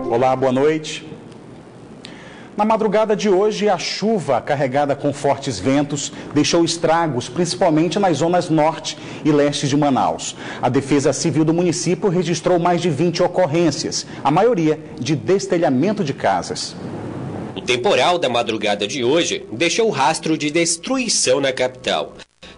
Olá, boa noite. Na madrugada de hoje, a chuva carregada com fortes ventos deixou estragos, principalmente nas zonas norte e leste de Manaus. A Defesa Civil do município registrou mais de 20 ocorrências, a maioria de destelhamento de casas. O temporal da madrugada de hoje deixou rastro de destruição na capital.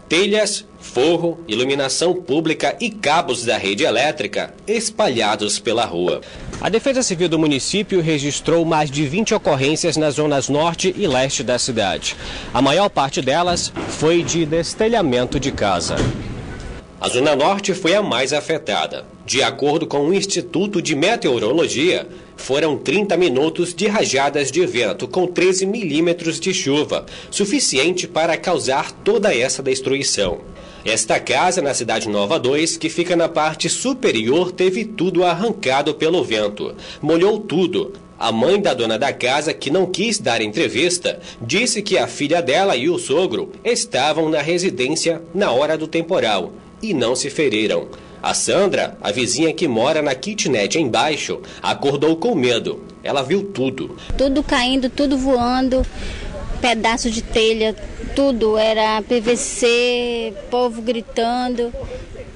Telhas, forro, iluminação pública e cabos da rede elétrica espalhados pela rua. A Defesa Civil do município registrou mais de 20 ocorrências nas zonas norte e leste da cidade. A maior parte delas foi de destelhamento de casa. A Zona Norte foi a mais afetada. De acordo com o Instituto de Meteorologia, foram 30 minutos de rajadas de vento com 13 milímetros de chuva, suficiente para causar toda essa destruição. Esta casa, na Cidade Nova 2, que fica na parte superior, teve tudo arrancado pelo vento. Molhou tudo. A mãe da dona da casa, que não quis dar entrevista, disse que a filha dela e o sogro estavam na residência na hora do temporal e não se feriram. A Sandra, a vizinha que mora na kitnet embaixo, acordou com medo. Ela viu tudo. Tudo caindo, tudo voando, pedaço de telha, tudo. Era PVC, povo gritando.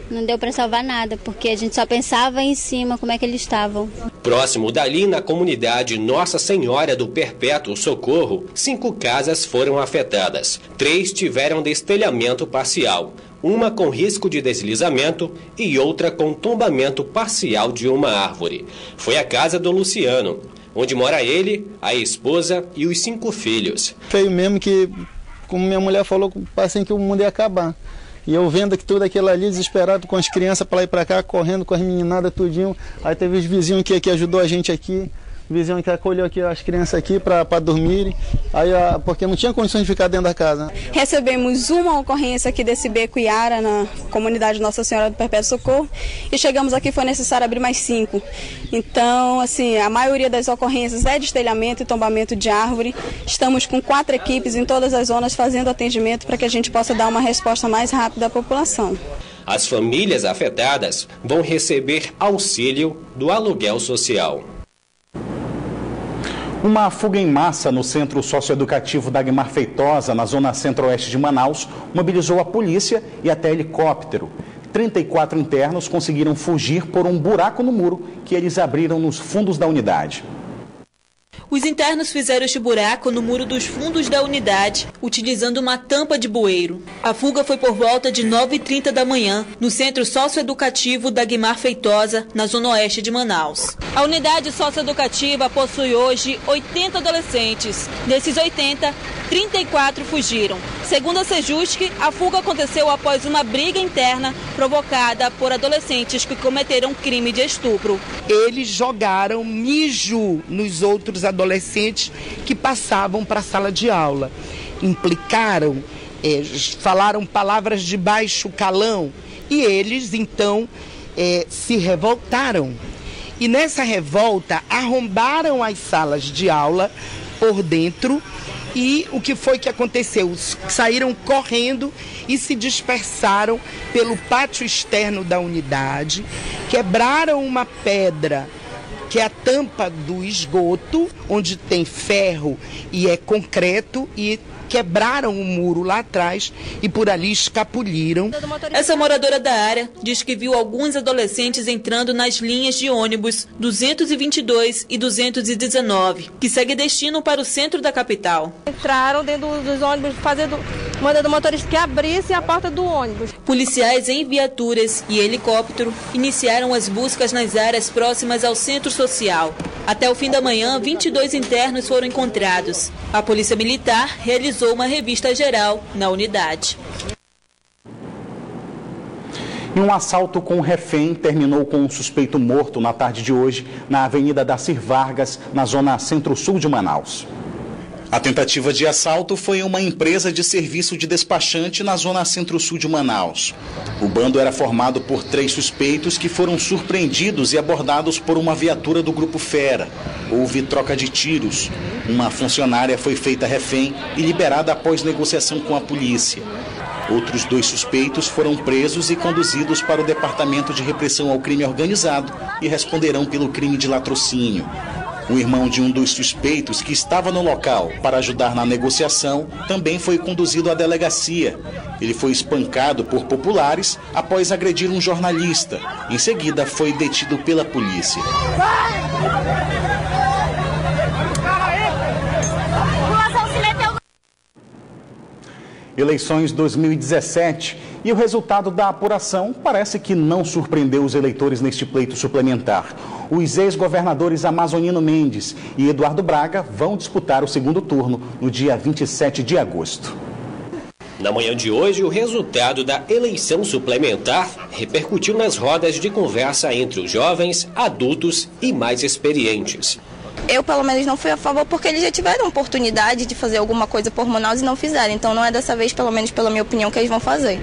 Não deu para salvar nada, porque a gente só pensava em cima como é que eles estavam. Próximo dali, na comunidade Nossa Senhora do Perpétuo Socorro, 5 casas foram afetadas. 3 tiveram destelhamento parcial. Uma com risco de deslizamento e outra com tombamento parcial de uma árvore. Foi a casa do Luciano, onde mora ele, a esposa e os 5 filhos. Feio mesmo que, como minha mulher falou, passei que o mundo ia acabar. E eu vendo que tudo aquilo ali, desesperado, com as crianças para lá e para cá, correndo com as meninadas tudinho. Aí teve os vizinhos que ajudou a gente aqui. O vizinho que acolheu aqui as crianças aqui para dormirem, aí, porque não tinha condições de ficar dentro da casa. Recebemos uma ocorrência aqui desse beco Iara, na comunidade Nossa Senhora do Perpétuo Socorro, e chegamos aqui, foi necessário abrir mais 5. Então, assim, a maioria das ocorrências é destelhamento e tombamento de árvore. Estamos com 4 equipes em todas as zonas fazendo atendimento para que a gente possa dar uma resposta mais rápida à população. As famílias afetadas vão receber auxílio do aluguel social. Uma fuga em massa no Centro Socioeducativo Dagmar Feitosa, na zona centro-oeste de Manaus, mobilizou a polícia e até helicóptero. 34 internos conseguiram fugir por um buraco no muro que eles abriram nos fundos da unidade. Os internos fizeram este buraco no muro dos fundos da unidade, utilizando uma tampa de bueiro. A fuga foi por volta de 9h30 da manhã, no Centro Socioeducativo Dagmar Feitosa, na zona oeste de Manaus. A unidade socioeducativa possui hoje 80 adolescentes. Desses 80, 34 fugiram. Segundo a Sejusc, a fuga aconteceu após uma briga interna provocada por adolescentes que cometeram crime de estupro. Eles jogaram mijo nos outros adolescentes que passavam para a sala de aula. Implicaram, falaram palavras de baixo calão e eles então se revoltaram. E nessa revolta arrombaram as salas de aula por dentro. E o que foi que aconteceu? Saíram correndo e se dispersaram pelo pátio externo da unidade, quebraram uma pedra, que é a tampa do esgoto, onde tem ferro e é concreto, e quebraram o muro lá atrás e por ali escapuliram. Essa moradora da área diz que viu alguns adolescentes entrando nas linhas de ônibus 222 e 219, que segue destino para o centro da capital. Entraram dentro dos ônibus mandando o motorista que abrisse a porta do ônibus. Policiais em viaturas e helicóptero iniciaram as buscas nas áreas próximas ao centro social. Até o fim da manhã, 22 internos foram encontrados. A Polícia Militar realizou uma revista geral na unidade. E um assalto com refém terminou com um suspeito morto na tarde de hoje na Avenida Dacir Vargas, na zona centro-sul de Manaus. A tentativa de assalto foi em uma empresa de serviço de despachante na zona centro-sul de Manaus. O bando era formado por 3 suspeitos que foram surpreendidos e abordados por uma viatura do Grupo Fera. Houve troca de tiros. Uma funcionária foi feita refém e liberada após negociação com a polícia. Outros 2 suspeitos foram presos e conduzidos para o Departamento de Repressão ao Crime Organizado e responderão pelo crime de latrocínio. O irmão de um dos suspeitos, que estava no local para ajudar na negociação, também foi conduzido à delegacia. Ele foi espancado por populares após agredir um jornalista. Em seguida, foi detido pela polícia. Eleições 2017 e o resultado da apuração parece que não surpreendeu os eleitores neste pleito suplementar. Os ex-governadores Amazonino Mendes e Eduardo Braga vão disputar o segundo turno no dia 27 de agosto. Na manhã de hoje, o resultado da eleição suplementar repercutiu nas rodas de conversa entre os jovens, adultos e mais experientes. Eu, pelo menos, não fui a favor porque eles já tiveram oportunidade de fazer alguma coisa por Manaus e não fizeram. Então, não é dessa vez, pelo menos pela minha opinião, que eles vão fazer.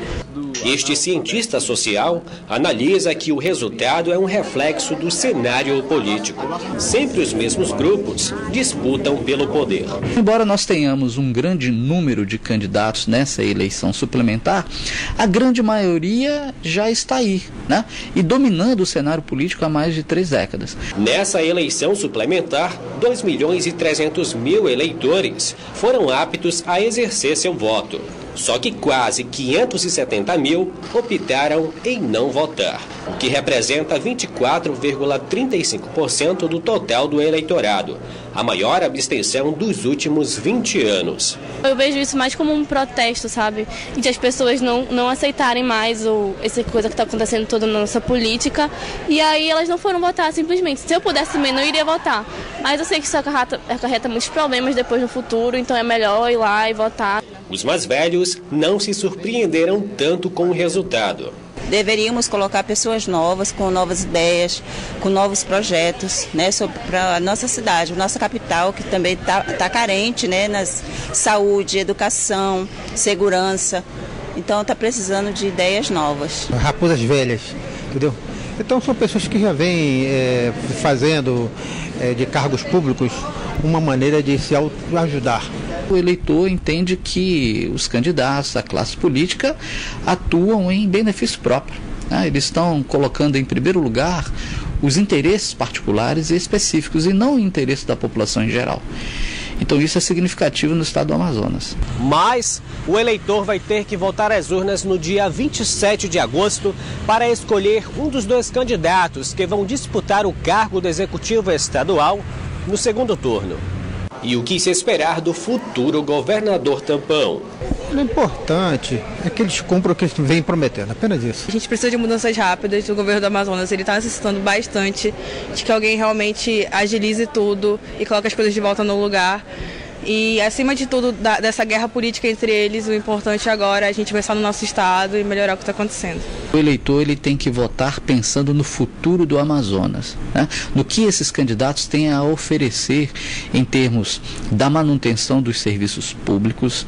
Este cientista social analisa que o resultado é um reflexo do cenário político. Sempre os mesmos grupos disputam pelo poder. Embora nós tenhamos um grande número de candidatos nessa eleição suplementar, a grande maioria já está aí, né? E dominando o cenário político há mais de 3 décadas. Nessa eleição suplementar, 2.300.000 eleitores foram aptos a exercer seu voto. Só que quase 570.000 optaram em não votar, o que representa 24,35% do total do eleitorado, a maior abstenção dos últimos 20 anos. Eu vejo isso mais como um protesto, sabe? De as pessoas não aceitarem mais essa coisa que está acontecendo toda na nossa política, e aí elas não foram votar simplesmente. Se eu pudesse também, não iria votar. Mas eu sei que isso acarreta muitos problemas depois no futuro, então é melhor ir lá e votar. Os mais velhos não se surpreenderam tanto com o resultado. Deveríamos colocar pessoas novas, com novas ideias, com novos projetos, né, para a nossa cidade, nossa capital, que também tá carente, né, nas saúde, educação, segurança. Então está precisando de ideias novas. Raposas velhas, entendeu? Então são pessoas que já vêm fazendo de cargos públicos uma maneira de se autoajudar. O eleitor entende que os candidatos, a classe política, atuam em benefício próprio, né? Eles estão colocando em primeiro lugar os interesses particulares e específicos e não o interesse da população em geral. Então isso é significativo no estado do Amazonas. Mas o eleitor vai ter que voltar às urnas no dia 27 de agosto para escolher um dos 2 candidatos que vão disputar o cargo do Executivo Estadual no segundo turno. E o que se esperar do futuro governador Tampão? O importante é que eles cumpram o que eles vêm prometendo, apenas isso. A gente precisa de mudanças rápidas do governo do Amazonas. Ele está necessitando bastante de que alguém realmente agilize tudo e coloque as coisas de volta no lugar. E, acima de tudo, dessa guerra política entre eles, o importante agora é a gente pensar no nosso estado e melhorar o que está acontecendo. O eleitor ele tem que votar pensando no futuro do Amazonas, né? No que esses candidatos têm a oferecer em termos da manutenção dos serviços públicos.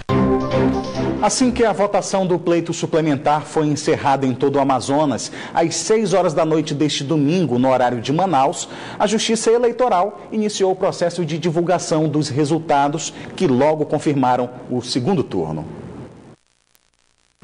Assim que a votação do pleito suplementar foi encerrada em todo o Amazonas, às 6 horas da noite deste domingo, no horário de Manaus, a Justiça Eleitoral iniciou o processo de divulgação dos resultados que logo confirmaram o segundo turno.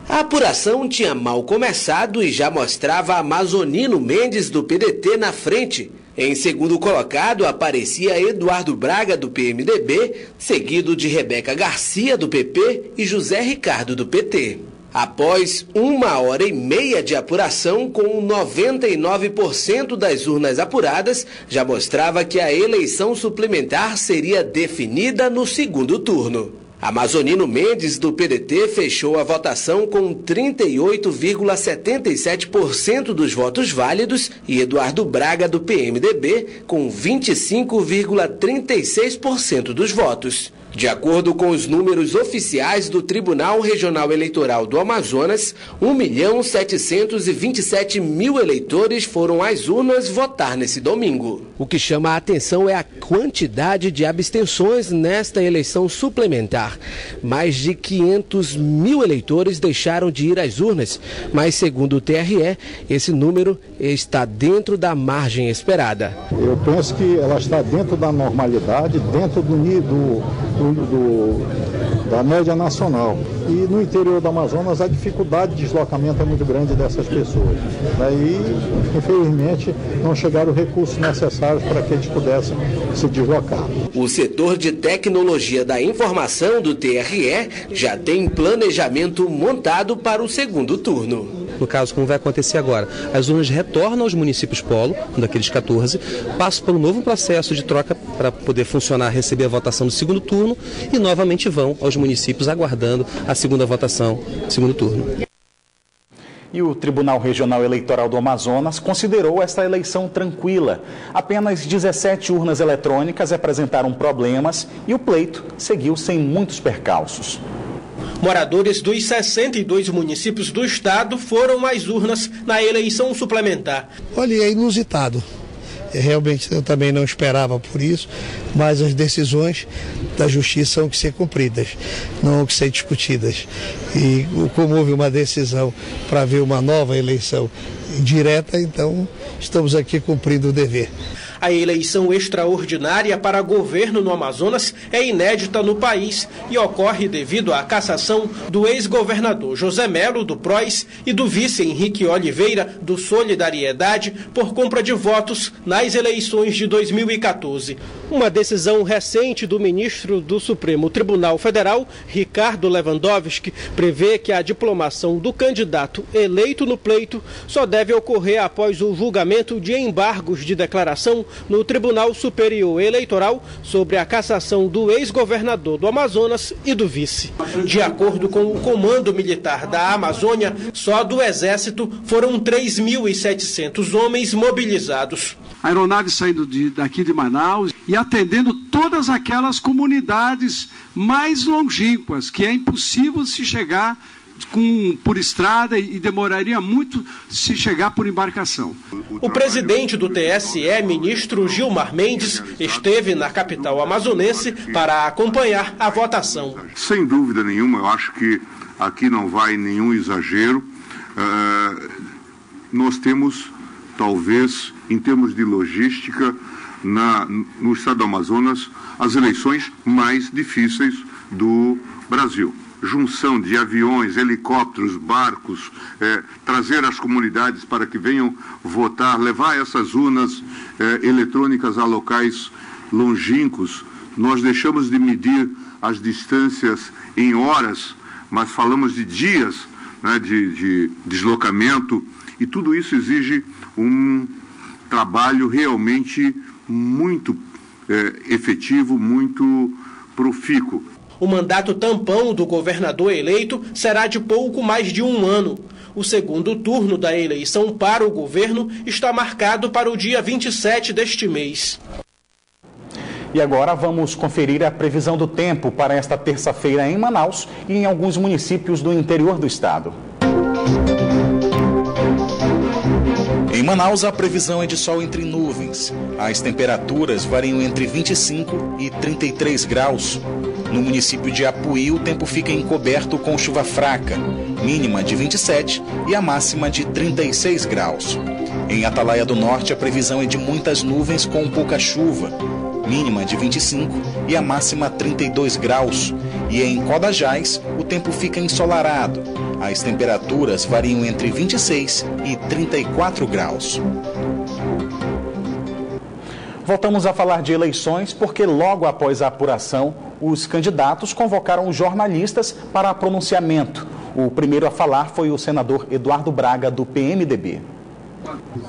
A apuração tinha mal começado e já mostrava Amazonino Mendes, do PDT, na frente. Em segundo colocado aparecia Eduardo Braga, do PMDB, seguido de Rebeca Garcia, do PP, e José Ricardo, do PT. Após 1h30 de apuração, com 99% das urnas apuradas, já mostrava que a eleição suplementar seria definida no segundo turno. Amazonino Mendes, do PDT, fechou a votação com 38,77% dos votos válidos e Eduardo Braga, do PMDB, com 25,36% dos votos. De acordo com os números oficiais do Tribunal Regional Eleitoral do Amazonas, 1.727.000 eleitores foram às urnas votar nesse domingo. O que chama a atenção é a quantidade de abstenções nesta eleição suplementar. Mais de 500.000 eleitores deixaram de ir às urnas, mas segundo o TRE, esse número está dentro da margem esperada. Eu penso que ela está dentro da normalidade, dentro do da média nacional. E no interior do Amazonas a dificuldade de deslocamento é muito grande dessas pessoas. Daí, infelizmente, não chegaram os recursos necessários para que eles pudessem se deslocar. O setor de tecnologia da informação do TRE já tem planejamento montado para o segundo turno. No caso, como vai acontecer agora, as urnas retornam aos municípios polo, daqueles 14, passam por um novo processo de troca para poder funcionar, receber a votação do segundo turno e novamente vão aos municípios aguardando a segunda votação, segundo turno. E o Tribunal Regional Eleitoral do Amazonas considerou esta eleição tranquila. Apenas 17 urnas eletrônicas apresentaram problemas e o pleito seguiu sem muitos percalços. Moradores dos 62 municípios do estado foram às urnas na eleição suplementar. Olha, é inusitado. Realmente eu também não esperava por isso, mas as decisões da justiça são que ser cumpridas, não que ser discutidas. E como houve uma decisão para haver uma nova eleição direta, então estamos aqui cumprindo o dever. A eleição extraordinária para governo no Amazonas é inédita no país e ocorre devido à cassação do ex-governador José Melo, do PROS, e do vice Henrique Oliveira, do Solidariedade, por compra de votos nas eleições de 2014. Uma decisão recente do ministro do Supremo Tribunal Federal, Ricardo Lewandowski, prevê que a diplomação do candidato eleito no pleito só deve ocorrer após o julgamento de embargos de declaração no Tribunal Superior Eleitoral sobre a cassação do ex-governador do Amazonas e do vice. De acordo com o Comando Militar da Amazônia, só do Exército foram 3.700 homens mobilizados. A aeronave saindo daqui de Manaus e atendendo todas aquelas comunidades mais longínquas, que é impossível se chegar por estrada e demoraria muito se chegar por embarcação. O presidente do TSE, ministro Gilmar Mendes, esteve na capital amazonense para acompanhar a votação. Sem dúvida nenhuma, eu acho que aqui não vai nenhum exagero. Nós temos, talvez, em termos de logística, no estado do Amazonas, as eleições mais difíceis do Brasil. Junção de aviões, helicópteros, barcos, trazer as comunidades para que venham votar, levar essas urnas eletrônicas a locais longínquos. Nós deixamos de medir as distâncias em horas, mas falamos de dias, né, de deslocamento, e tudo isso exige um trabalho realmente muito efetivo, muito profícuo. O mandato tampão do governador eleito será de pouco mais de um ano. O segundo turno da eleição para o governo está marcado para o dia 27 deste mês. E agora vamos conferir a previsão do tempo para esta terça-feira em Manaus e em alguns municípios do interior do estado. Em Manaus, a previsão é de sol entre nuvens. As temperaturas variam entre 25 e 33 graus. No município de Apuí, o tempo fica encoberto com chuva fraca, mínima de 27 e a máxima de 36 graus. Em Atalaia do Norte, a previsão é de muitas nuvens com pouca chuva, mínima de 25 e a máxima 32 graus. E em Codajás, o tempo fica ensolarado. As temperaturas variam entre 26 e 34 graus. Voltamos a falar de eleições porque logo após a apuração, os candidatos convocaram os jornalistas para pronunciamento. O primeiro a falar foi o senador Eduardo Braga, do PMDB.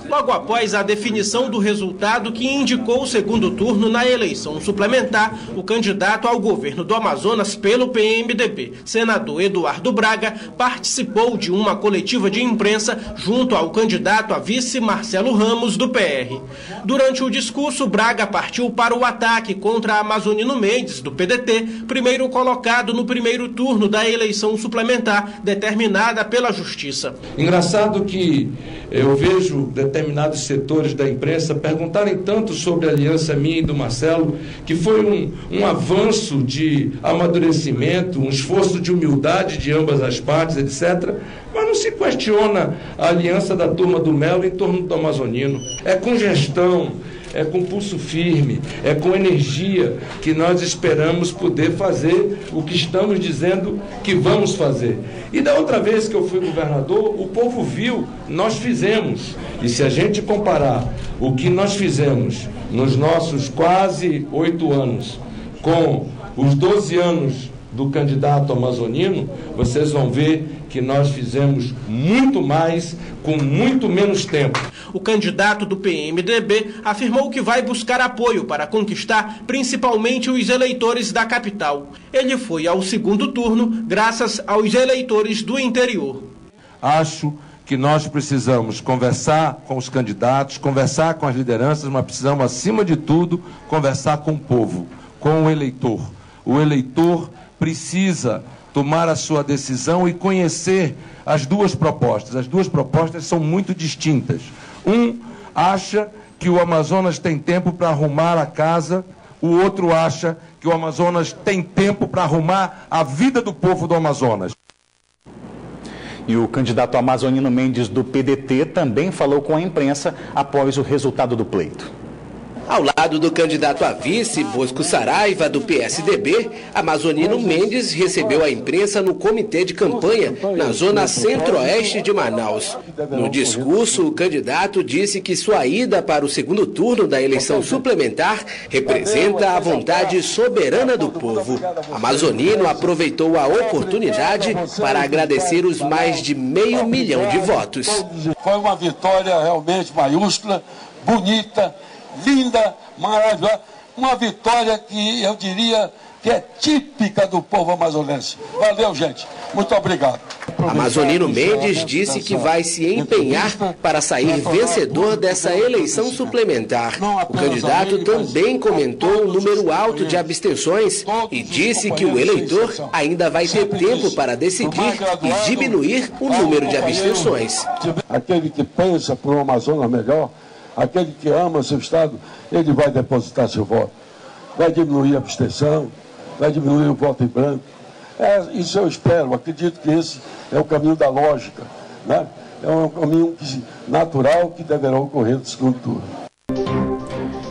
Logo após a definição do resultado que indicou o segundo turno na eleição suplementar, o candidato ao governo do Amazonas pelo PMDB, senador Eduardo Braga, participou de uma coletiva de imprensa junto ao candidato a vice Marcelo Ramos, do PR. Durante o discurso, Braga partiu para o ataque contra Amazonino Mendes, do PDT, primeiro colocado no primeiro turno da eleição suplementar determinada pela Justiça. Engraçado que eu vejo determinados setores da imprensa perguntarem tanto sobre a aliança minha e do Marcelo, que foi um avanço de amadurecimento, um esforço de humildade de ambas as partes, etc., mas não se questiona a aliança da turma do Melo em torno do Amazonino. É com gestão, é com pulso firme, é com energia que nós esperamos poder fazer o que estamos dizendo que vamos fazer. E da outra vez que eu fui governador, o povo viu, nós fizemos. E se a gente comparar o que nós fizemos nos nossos quase 8 anos com os 12 anos do candidato amazonino, vocês vão ver que nós fizemos muito mais com muito menos tempo. O candidato do PMDB afirmou que vai buscar apoio para conquistar principalmente os eleitores da capital. Ele foi ao segundo turno graças aos eleitores do interior. Acho que nós precisamos conversar com os candidatos, conversar com as lideranças, mas precisamos, acima de tudo, conversar com o povo, com o eleitor. O eleitor precisa tomar a sua decisão e conhecer as duas propostas. As duas propostas são muito distintas. Um acha que o Amazonas tem tempo para arrumar a casa, o outro acha que o Amazonas tem tempo para arrumar a vida do povo do Amazonas. E o candidato Amazonino Mendes do PDT também falou com a imprensa após o resultado do pleito. Ao lado do candidato a vice, Bosco Saraiva, do PSDB, Amazonino Mendes recebeu a imprensa no comitê de campanha na zona centro-oeste de Manaus. No discurso, o candidato disse que sua ida para o segundo turno da eleição suplementar representa a vontade soberana do povo. Amazonino aproveitou a oportunidade para agradecer os mais de 500 mil de votos. Foi uma vitória realmente maiúscula, bonita, linda, maravilhosa, uma vitória que eu diria que é típica do povo amazonense. Valeu, gente. Muito obrigado. Amazonino Mendes disse que vai se empenhar para sair vencedor dessa eleição suplementar. O candidato também comentou um número alto de abstenções e disse que o eleitor ainda vai ter tempo para decidir e diminuir o número de abstenções. Aquele que pensa por um Amazonas melhor, aquele que ama seu estado, ele vai depositar seu voto. Vai diminuir a abstenção, vai diminuir o voto em branco. Isso eu espero, acredito que esse é o caminho da lógica, né? É um caminho natural que deverá ocorrer no segundo turno.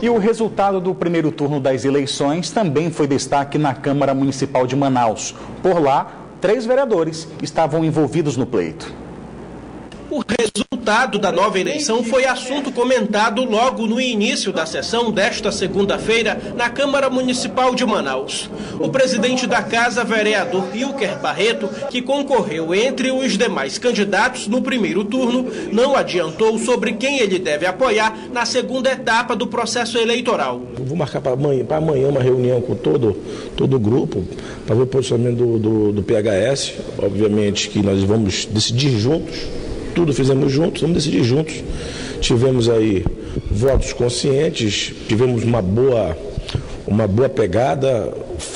E o resultado do primeiro turno das eleições também foi destaque na Câmara Municipal de Manaus. Por lá, 3 vereadores estavam envolvidos no pleito. O resultado da nova eleição foi assunto comentado logo no início da sessão desta segunda-feira na Câmara Municipal de Manaus. O presidente da casa, vereador Ilker Barreto, que concorreu entre os demais candidatos no primeiro turno, não adiantou sobre quem ele deve apoiar na segunda etapa do processo eleitoral. Vou marcar para amanhã uma reunião com todo o grupo para ver o posicionamento do PHS. Obviamente que nós vamos decidir juntos. Tudo fizemos juntos, vamos decidir juntos. Tivemos aí votos conscientes, tivemos uma boa pegada.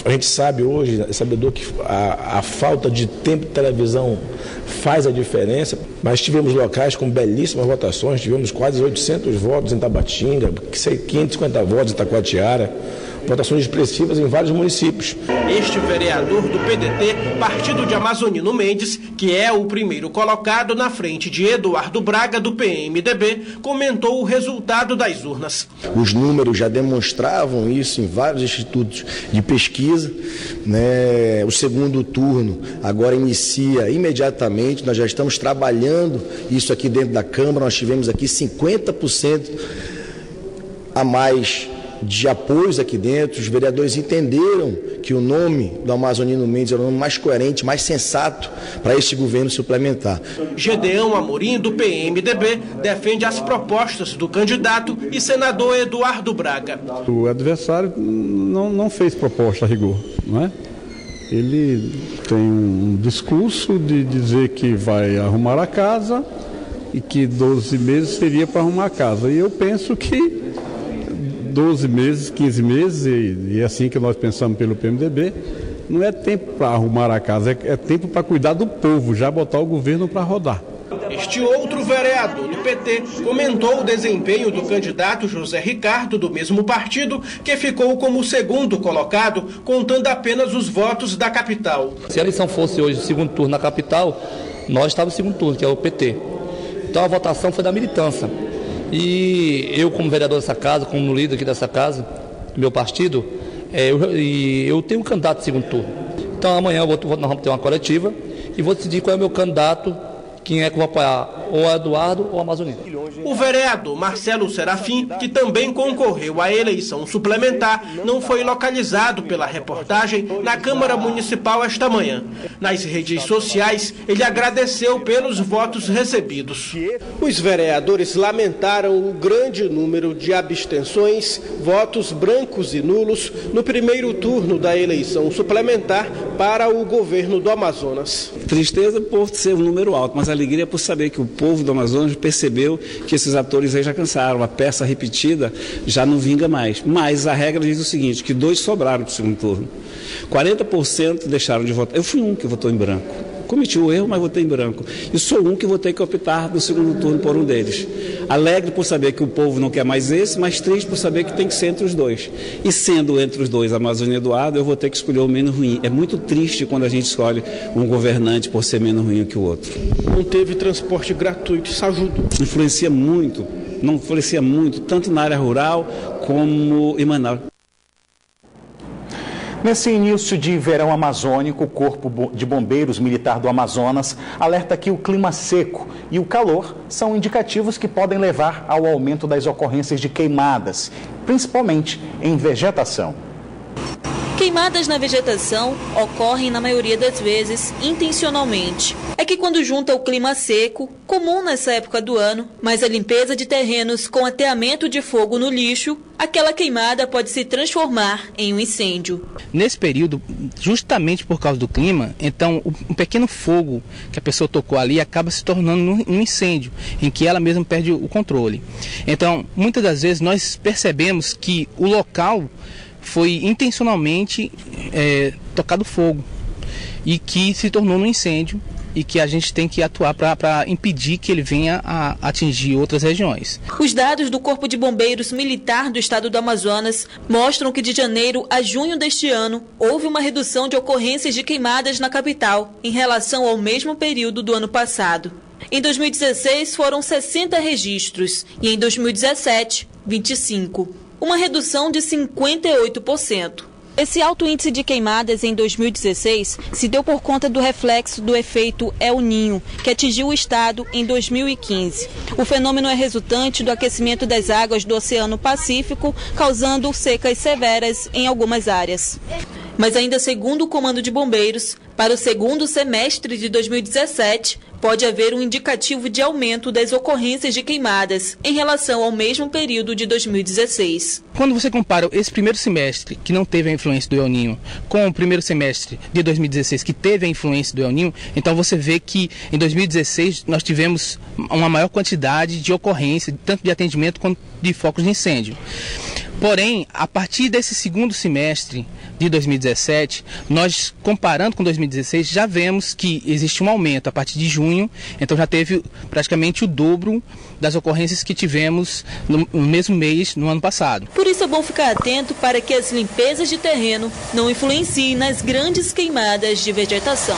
A gente sabe hoje, é sabedor que a falta de tempo de televisão faz a diferença, mas tivemos locais com belíssimas votações, tivemos quase 800 votos em Tabatinga, 550 votos em Taquatiara, votações expressivas em vários municípios. Este vereador do PDT, partido de Amazonino Mendes, que é o primeiro colocado na frente de Eduardo Braga, do PMDB, comentou o resultado das urnas. Os números já demonstravam isso em vários institutos de pesquisa, né? O segundo turno agora inicia imediatamente, nós já estamos trabalhando isso aqui dentro da Câmara, nós tivemos aqui 50% a mais de apoios aqui dentro. Os vereadores entenderam que o nome do Amazonino Mendes era o nome mais coerente, mais sensato para este governo suplementar. Gedeão Amorim, do PMDB, defende as propostas do candidato e senador Eduardo Braga. O adversário não fez proposta a rigor, não é? Ele tem um discurso de dizer que vai arrumar a casa e que 12 meses seria para arrumar a casa. E eu penso que 12 meses, 15 meses, e é assim que nós pensamos pelo PMDB, não é tempo para arrumar a casa, é tempo para cuidar do povo, já botar o governo para rodar. Este outro vereador do PT comentou o desempenho do candidato José Ricardo, do mesmo partido, que ficou como segundo colocado, contando apenas os votos da capital. Se a eleição fosse hoje o segundo turno na capital, nós estávamos no segundo turno, que é o PT. Então a votação foi da militância. E eu, como vereador dessa casa, como líder aqui dessa casa, do meu partido, eu tenho um candidato de segundo turno. Então amanhã nós vamos ter uma coletiva e vou decidir qual é o meu candidato, quem é que eu vou apoiar, ou a Eduardo ou a Amazonina. O vereador Marcelo Serafim, que também concorreu à eleição suplementar, não foi localizado pela reportagem na Câmara Municipal esta manhã. Nas redes sociais, ele agradeceu pelos votos recebidos. Os vereadores lamentaram o grande número de abstenções, votos brancos e nulos no primeiro turno da eleição suplementar para o governo do Amazonas. Tristeza por ser um número alto, mas alegria por saber que o povo do Amazonas percebeu que esses atores aí já cansaram, a peça repetida já não vinga mais. Mas a regra diz o seguinte, que 2 sobraram para o segundo turno. 40% deixaram de votar. Eu fui um que votou em branco. Cometi o erro, mas votei em branco. E sou um que vou ter que optar no segundo turno por um deles. Alegre por saber que o povo não quer mais esse, mas triste por saber que tem que ser entre os dois. E sendo entre os dois, Amazônia e Eduardo, eu vou ter que escolher o menos ruim. É muito triste quando a gente escolhe um governante por ser menos ruim que o outro. Não teve transporte gratuito, isso ajuda? Influencia muito, não influencia muito, tanto na área rural como em Manaus. Nesse início de verão amazônico, o Corpo de Bombeiros Militar do Amazonas alerta que o clima seco e o calor são indicativos que podem levar ao aumento das ocorrências de queimadas, principalmente em vegetação. Queimadas na vegetação ocorrem, na maioria das vezes, intencionalmente. É que quando junta o clima seco, comum nessa época do ano, mas a limpeza de terrenos com ateamento de fogo no lixo, aquela queimada pode se transformar em um incêndio. Nesse período, justamente por causa do clima, então um pequeno fogo que a pessoa tocou ali acaba se tornando um incêndio, em que ela mesma perde o controle. Então, muitas das vezes nós percebemos que o local foi intencionalmente tocado fogo e que se tornou um incêndio e que a gente tem que atuar para impedir que ele venha a atingir outras regiões. Os dados do Corpo de Bombeiros Militar do Estado do Amazonas mostram que de janeiro a junho deste ano houve uma redução de ocorrências de queimadas na capital em relação ao mesmo período do ano passado. Em 2016 foram 60 registros e em 2017, 25. Uma redução de 58%. Esse alto índice de queimadas em 2016 se deu por conta do reflexo do efeito El Niño, que atingiu o estado em 2015. O fenômeno é resultante do aquecimento das águas do Oceano Pacífico, causando secas severas em algumas áreas. Mas ainda segundo o Comando de Bombeiros, para o segundo semestre de 2017, pode haver um indicativo de aumento das ocorrências de queimadas em relação ao mesmo período de 2016. Quando você compara esse primeiro semestre, que não teve a influência do El Niño, com o primeiro semestre de 2016, que teve a influência do El Niño, então você vê que em 2016 nós tivemos uma maior quantidade de ocorrência, tanto de atendimento quanto de focos de incêndio. Porém, a partir desse segundo semestre de 2017, nós, comparando com 2016, já vemos que existe um aumento a partir de junho, então já teve praticamente o dobro das ocorrências que tivemos no mesmo mês no ano passado. Por isso é bom ficar atento para que as limpezas de terreno não influenciem nas grandes queimadas de vegetação.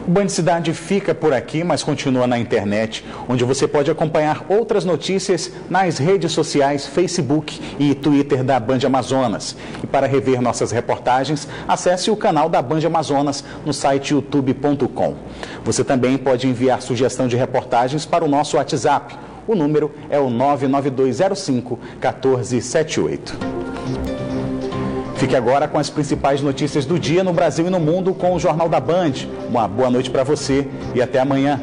O Band Cidade fica por aqui, mas continua na internet, onde você pode acompanhar outras notícias nas redes sociais, Facebook e Twitter da Band Amazonas. E para rever nossas reportagens, acesse o canal da Band Amazonas no site youtube.com. Você também pode enviar sugestão de reportagens para o nosso WhatsApp. O número é o 99205-1478. Fique agora com as principais notícias do dia no Brasil e no mundo com o Jornal da Band. Uma boa noite para você e até amanhã.